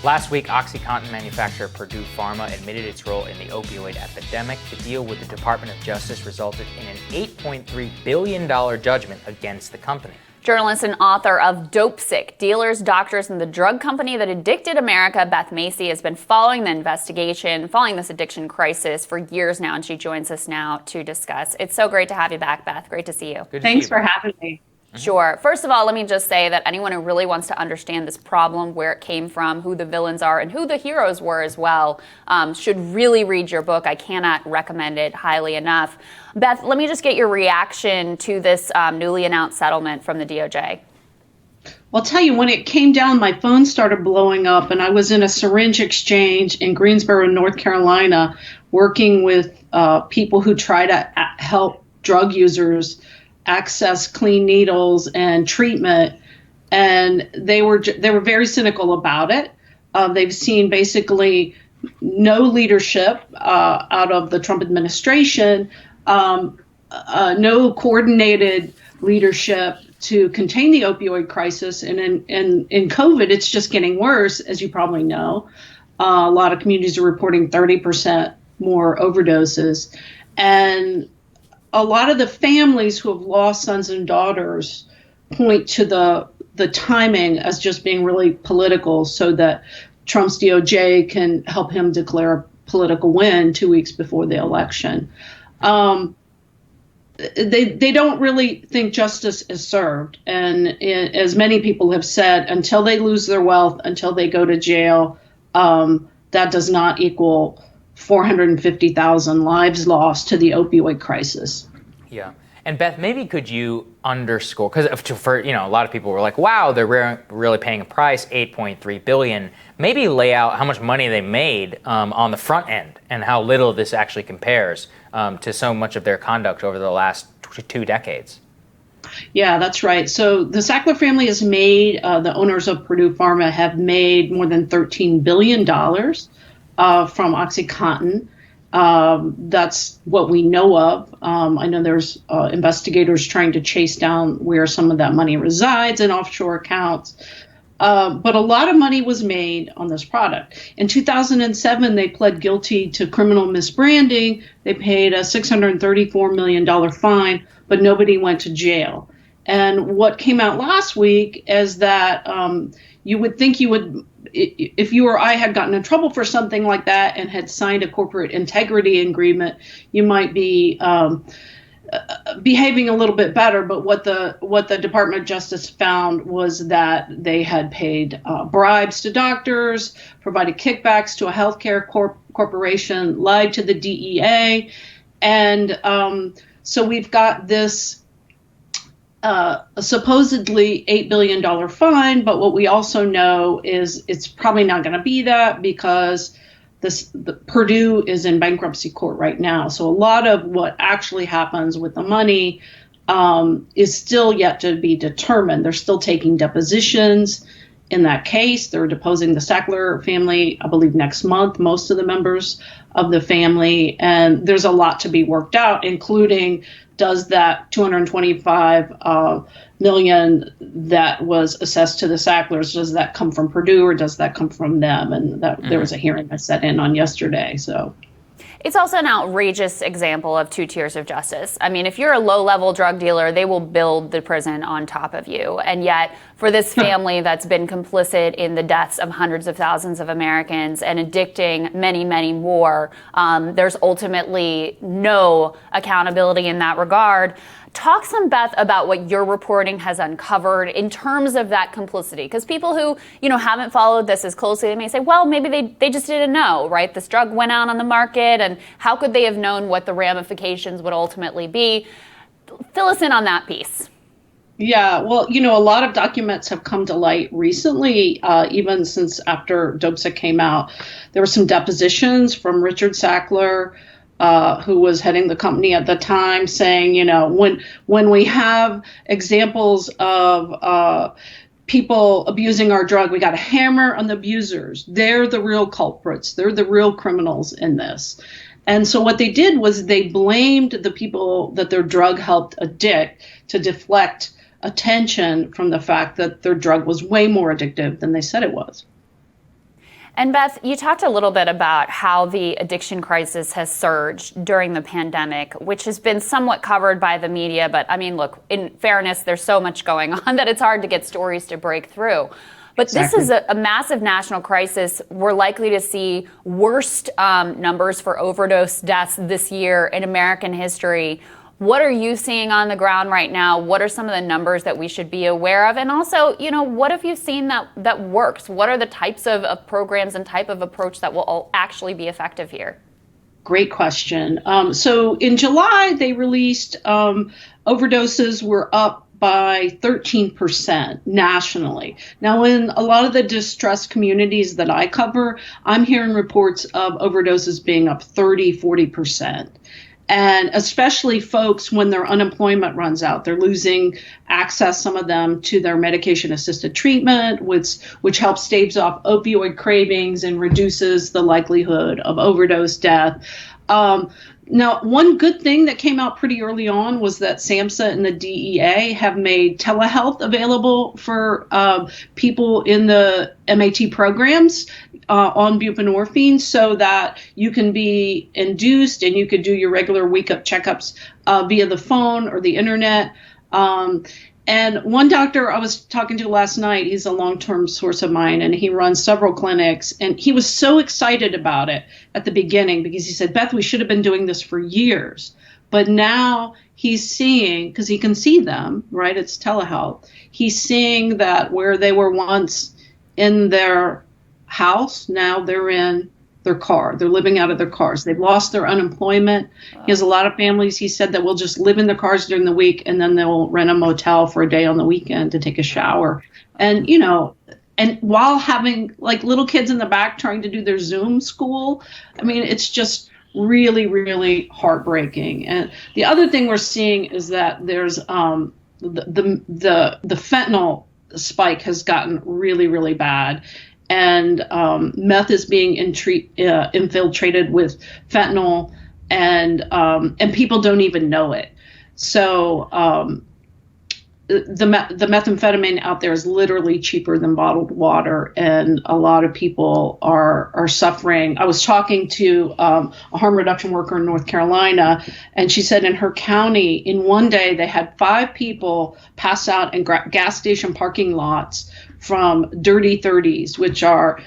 Last week, OxyContin manufacturer Purdue Pharma admitted its role in the opioid epidemic. The deal with the Department of Justice resulted in an $8.3 billion judgment against the company. Journalist and author of Dopesick, Dealers, Doctors, and the Drug Company That Addicted America, Beth Macy has been following the investigation, following this addiction crisis for years now, and she joins us now to discuss. It's so great to have you back, Beth. Great to see you. Thanks for having me. Sure. First of all, let me just say that anyone who really wants to understand this problem, where it came from, who the villains are, and who the heroes were as well, should really read your book. I cannot recommend it highly enough. Beth, let me just get your reaction to this newly announced settlement from the DOJ. Well, I'll tell you, when it came down, my phone started blowing up, and I was in a syringe exchange in Greensboro, North Carolina, working with people who try to help drug users access clean needles and treatment, and they were very cynical about it. They've seen basically no leadership out of the Trump administration, no coordinated leadership to contain the opioid crisis, and in COVID, it's just getting worse, as you probably know. A lot of communities are reporting 30% more overdoses, and a lot of the families who have lost sons and daughters point to the timing as just being really political, so that Trump's DOJ can help him declare a political win 2 weeks before the election. They don't really think justice is served. And as many people have said, until they lose their wealth, until they go to jail, that does not equal 450,000 lives lost to the opioid crisis. Yeah. And Beth, maybe could you underscore, because for a lot of people were like, wow, they're really paying a price, $8.3 billion. Maybe lay out how much money they made on the front end and how little this actually compares to so much of their conduct over the last 2 decades. Yeah, that's right. So the Sackler family has made, the owners of Purdue Pharma have made more than $13 billion from OxyContin. That's what we know of. I know there's investigators trying to chase down where some of that money resides in offshore accounts. But a lot of money was made on this product. In 2007, they pled guilty to criminal misbranding. They paid a $634 million fine, but nobody went to jail. And what came out last week is that you would think you would, if you or I had gotten in trouble for something like that and had signed a corporate integrity agreement, you might be behaving a little bit better. But what the Department of Justice found was that they had paid bribes to doctors, provided kickbacks to a healthcare corporation, lied to the DEA, and so we've got this supposedly $8 billion fine, but what we also know is it's probably not going to be that, because the Purdue is in bankruptcy court right now. So a lot of what actually happens with the money is still yet to be determined. They're still taking depositions in that case. They're deposing the Sackler family, I believe, next month, most of the members of the family. And there's a lot to be worked out, including, does that $225 million that was assessed to the Sacklers, does that come from Purdue or does that come from them? And there was a hearing I sat in on yesterday. So it's also an outrageous example of 2 tiers of justice. I mean, if you're a low-level drug dealer, they will build the prison on top of you. And yet, for this family that's been complicit in the deaths of hundreds of thousands of Americans and addicting many, many more, there's ultimately no accountability in that regard. Talk some, Beth, about what your reporting has uncovered in terms of that complicity. Because people who, haven't followed this as closely, they may say, well, maybe they just didn't know, right? This drug went out on the market, and how could they have known what the ramifications would ultimately be? Fill us in on that piece. Yeah, well, a lot of documents have come to light recently, even since after Dopesick came out. There were some depositions from Richard Sackler, who was heading the company at the time, saying, when we have examples of people abusing our drug, we got to hammer on the abusers. They're the real culprits. They're the real criminals in this. And so what they did was they blamed the people that their drug helped addict to deflect attention from the fact that their drug was way more addictive than they said it was. And Beth, you talked a little bit about how the addiction crisis has surged during the pandemic, which has been somewhat covered by the media. But I mean, look, in fairness, there's so much going on that it's hard to get stories to break through. But Exactly. This is a massive national crisis. We're likely to see worst numbers for overdose deaths this year in American history. What are you seeing on the ground right now? What are some of the numbers that we should be aware of? And also, what have you seen that works? What are the types of programs and type of approach that will actually be effective here? Great question. So in July, they released overdoses were up by 13% nationally. Now, in a lot of the distressed communities that I cover, I'm hearing reports of overdoses being up 30-40%. And especially folks when their unemployment runs out, they're losing access, some of them, to their medication-assisted treatment, which helps staves off opioid cravings and reduces the likelihood of overdose death. Now, one good thing that came out pretty early on was that SAMHSA and the DEA have made telehealth available for people in the MAT programs on buprenorphine, so that you can be induced and you could do your regular wake-up checkups via the phone or the internet. And one doctor I was talking to last night, he's a long-term source of mine, and he runs several clinics, and he was so excited about it at the beginning because he said, Beth, we should have been doing this for years. But now he's seeing, because he can see them, right? It's telehealth. He's seeing that where they were once in their house, now they're in their car. They're living out of their cars. They've lost their unemployment. Wow. He has a lot of families, he said, that will just live in their cars during the week, and then they'll rent a motel for a day on the weekend to take a shower. And, and while having like little kids in the back trying to do their Zoom school, I mean, it's just really, really heartbreaking. And the other thing we're seeing is that there's the fentanyl spike has gotten really, really bad. And meth is being infiltrated with fentanyl, and people don't even know it. So the methamphetamine out there is literally cheaper than bottled water, and a lot of people are suffering. I was talking to a harm reduction worker in North Carolina, and she said in her county, in one day they had 5 people pass out in gas station parking lots from dirty 30s, which are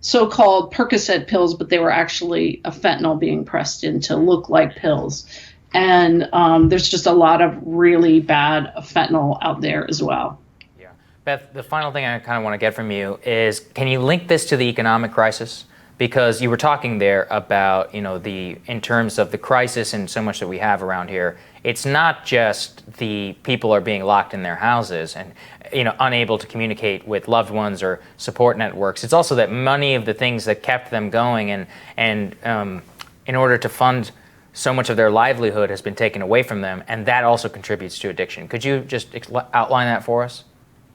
so-called Percocet pills, but they were actually a fentanyl being pressed in to look like pills. And there's just a lot of really bad fentanyl out there as well. Yeah. Beth, the final thing I kind of want to get from you is, can you link this to the economic crisis? Because you were talking there about, in terms of the crisis and so much that we have around here, it's not just the people are being locked in their houses and, unable to communicate with loved ones or support networks. It's also that many of the things that kept them going and in order to fund so much of their livelihood has been taken away from them, and that also contributes to addiction. Could you just outline that for us?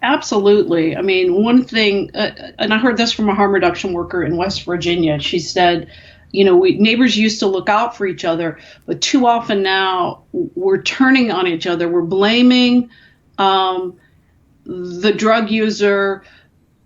Absolutely. I mean, one thing, and I heard this from a harm reduction worker in West Virginia. She said, neighbors used to look out for each other, but too often now we're turning on each other. We're blaming the drug user.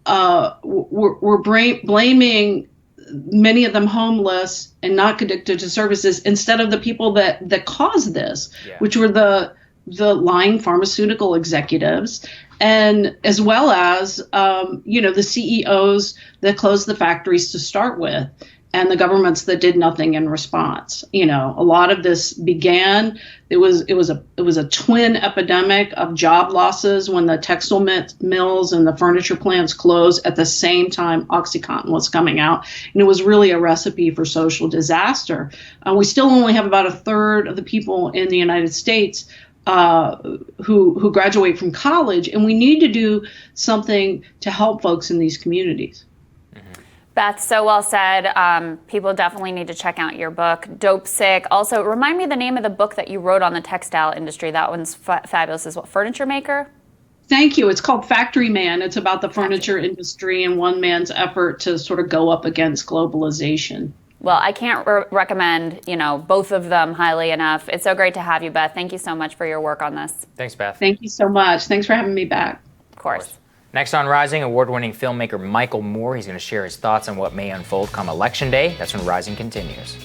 We're blaming many of them homeless and not addicted to services instead of the people that caused this, which were the lying pharmaceutical executives, and as well as the CEOs that closed the factories to start with, and the governments that did nothing in response. A lot of this began. It was a twin epidemic of job losses when the textile mills and the furniture plants closed at the same time OxyContin was coming out, and it was really a recipe for social disaster. We still only have about a third of the people in the United States who graduate from college, and we need to do something to help folks in these communities. Beth, so well said. People definitely need to check out your book, Dopesick. Also, remind me the name of the book that you wrote on the textile industry. That one's fabulous. Is what, Furniture Maker? Thank you. It's called Factory Man. It's about the furniture industry and one man's effort to sort of go up against globalization. Well, I can't recommend, both of them highly enough. It's so great to have you, Beth. Thank you so much for your work on this. Thanks, Beth. Thank you so much. Thanks for having me back. Of course. Next on Rising, award-winning filmmaker Michael Moore. He's going to share his thoughts on what may unfold come Election Day. That's when Rising continues.